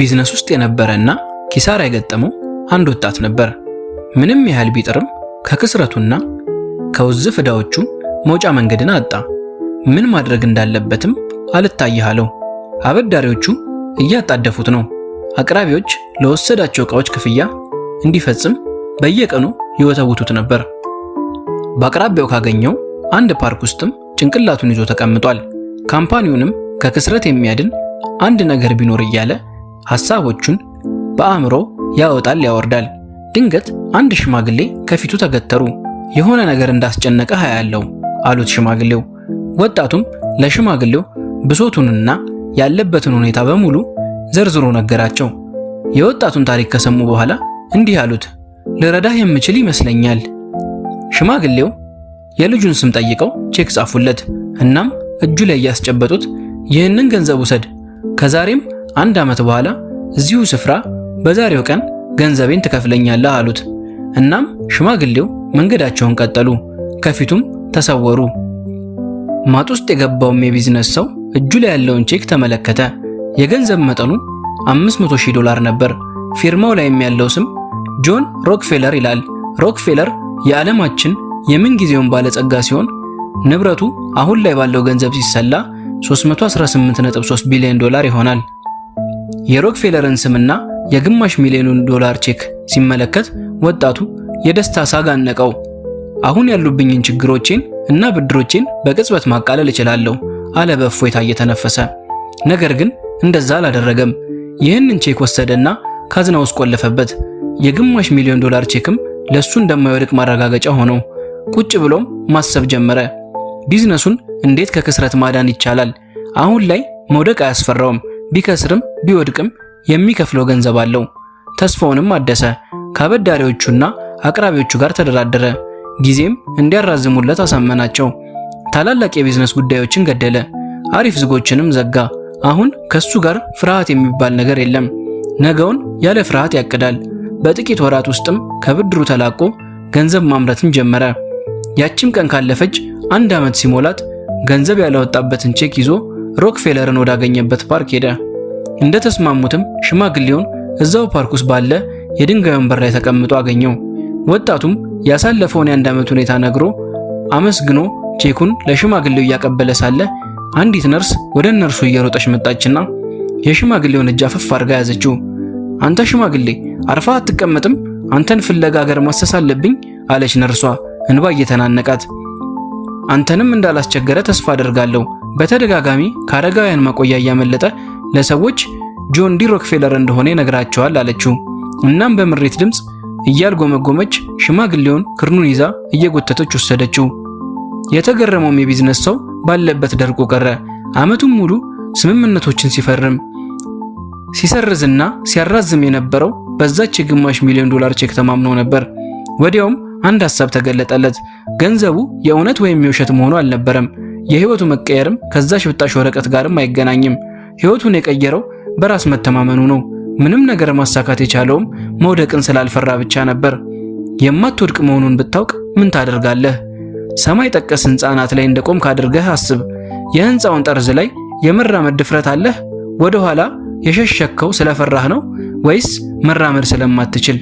ቢዝነስ ውስጥ የነበረና ኪሳራ የገጠመው አንድ ወጣት ነበር። ምንም ያህል ቢጥርም ከክስረቱና ከውዝፍ ዕዳዎቹ መውጫ መንገድን አጣ። ምን ማድረግ እንዳለበትም አልታየህ አለው። አበዳሪዎቹ እያጣደፉት ነው። አቅራቢዎች ለወሰዳቸው ዕቃዎች ክፍያ እንዲፈጽም በየቀኑ ይወተውቱት ነበር። በአቅራቢያው ካገኘው አንድ ፓርክ ውስጥም ጭንቅላቱን ይዞ ተቀምጧል። ካምፓኒውንም ከክስረት የሚያድን አንድ ነገር ቢኖር እያለ ሐሳቦቹን በአእምሮ ያወጣል ያወርዳል። ድንገት አንድ ሽማግሌ ከፊቱ ተገተሩ። የሆነ ነገር እንዳስጨነቀህ ያለው አሉት ሽማግሌው። ወጣቱም ለሽማግሌው ብሶቱንና ያለበትን ሁኔታ በሙሉ ዘርዝሮ ነገራቸው። የወጣቱን ታሪክ ከሰሙ በኋላ እንዲህ አሉት፣ ልረዳህ የምችል ይመስለኛል። ሽማግሌው የልጁን ስም ጠይቀው ቼክ ጻፉለት። እናም እጁ ላይ ያስጨበጡት ይህንን ገንዘብ ውሰድ፣ ከዛሬም 1 ዓመት በኋላ እዚሁ ስፍራ በዛሬው ቀን ገንዘቤን ትከፍለኛለህ አሉት። እናም ሽማግሌው መንገዳቸውን ቀጠሉ፣ ከፊቱም ተሰወሩ። ማጥ ውስጥ የገባውም የቢዝነስ ሰው እጁ ላይ ያለውን ቼክ ተመለከተ። የገንዘብ መጠኑ $500,000 ነበር። ፊርማው ላይም ያለው ስም ጆን ሮክፌለር ይላል። ሮክፌለር የዓለማችን የምንጊዜውን ባለጸጋ ሲሆን ንብረቱ አሁን ላይ ባለው ገንዘብ ሲሰላ $318.3 ቢሊዮን ይሆናል። የሮክፌለርን ስምና የግማሽ ሚሊዮን ዶላር ቼክ ሲመለከት ወጣቱ የደስታ ሳግ አነቀው። አሁን ያሉብኝን ችግሮቼን እና ብድሮቼን በቅጽበት ማቃለል እችላለሁ አለ በእፎይታ እየተነፈሰ። ነገር ግን እንደዛ አላደረገም። ይህንን ቼክ ወሰደና ካዝና ውስጥ ቆለፈበት። የግማሽ ሚሊዮን ዶላር ቼክም ለሱ እንደማይወድቅ ማረጋገጫ ሆነው ቁጭ ብሎም ማሰብ ጀመረ። ቢዝነሱን እንዴት ከክስረት ማዳን ይቻላል? አሁን ላይ መውደቅ አያስፈራውም። ቢከስርም ቢወድቅም የሚከፍለው ገንዘብ አለው። ተስፋውንም አደሰ። ከአበዳሪዎቹና አቅራቢዎቹ ጋር ተደራደረ። ጊዜም እንዲያራዝሙለት አሳመናቸው። ታላላቅ የቢዝነስ ጉዳዮችን ገደለ። አሪፍ ዝጎችንም ዘጋ። አሁን ከሱ ጋር ፍርሃት የሚባል ነገር የለም። ነገውን ያለ ፍርሃት ያቅዳል። በጥቂት ወራት ውስጥም ከብድሩ ተላቆ ገንዘብ ማምረትን ጀመረ። ያቺም ቀን ካለፈች 1 ዓመት ሲሞላት ገንዘብ ያላወጣበትን ቼክ ይዞ ሮክፌለርን ወዳገኘበት ፓርክ ሄደ። እንደተስማሙትም ሽማግሌውን እዛው ፓርክ ውስጥ ባለ የድንጋይ ወንበር ላይ ተቀምጦ አገኘው። ወጣቱም ያሳለፈውን የ1 ዓመት ሁኔታ ነግሮ አመስግኖ ቼኩን ለሽማግሌው እያቀበለ ሳለ አንዲት ነርስ ወደ እነርሱ እየሮጠች መጣችና የሽማግሌውን እጅ አፈፍ አድርጋ ያዘችው። አንተ ሽማግሌ አርፋ አትቀመጥም? አንተን ፍለጋ ሀገር ማሰስ አለብኝ አለች ነርሷ እንባ እየተናነቃት። አንተንም እንዳላስቸገረ ተስፋ አደርጋለሁ። በተደጋጋሚ ከአረጋውያን ማቆያ እያመለጠ ለሰዎች ጆን ዲ ሮክፌለር እንደሆነ ይነግራቸዋል አለችው። እናም በምሬት ድምፅ እያልጎመጎመች ሽማግሌውን ክርኑን ይዛ እየጎተተች ወሰደችው። የተገረመውም የቢዝነስ ሰው ባለበት ደርቆ ቀረ። ዓመቱን ሙሉ ስምምነቶችን ሲፈርም ሲሰርዝና ሲያራዝም የነበረው በዛች የግማሽ ሚሊዮን ዶላር ቼክ ተማምኖ ነበር። ወዲያውም አንድ ሐሳብ ተገለጠለት። ገንዘቡ የእውነት ወይም የውሸት መሆኑ አልነበረም። የህይወቱ መቀየርም ከዛች ብጣሽ ወረቀት ጋርም አይገናኝም። ህይወቱን የቀየረው በራስ መተማመኑ ነው። ምንም ነገር ማሳካት የቻለውም መውደቅን ስላልፈራ ብቻ ነበር። የማትወድቅ መሆኑን ብታውቅ ምን ታደርጋለህ? ሰማይ ጠቀስ ህንጻ አናት ላይ እንደቆምክ አድርገህ አስብ። የህንጻውን ጠርዝ ላይ የመራመድ ድፍረት አለህ? ወደ ኋላ የሸሸከው ስለፈራህ ነው ወይስ መራመድ ስለማትችል?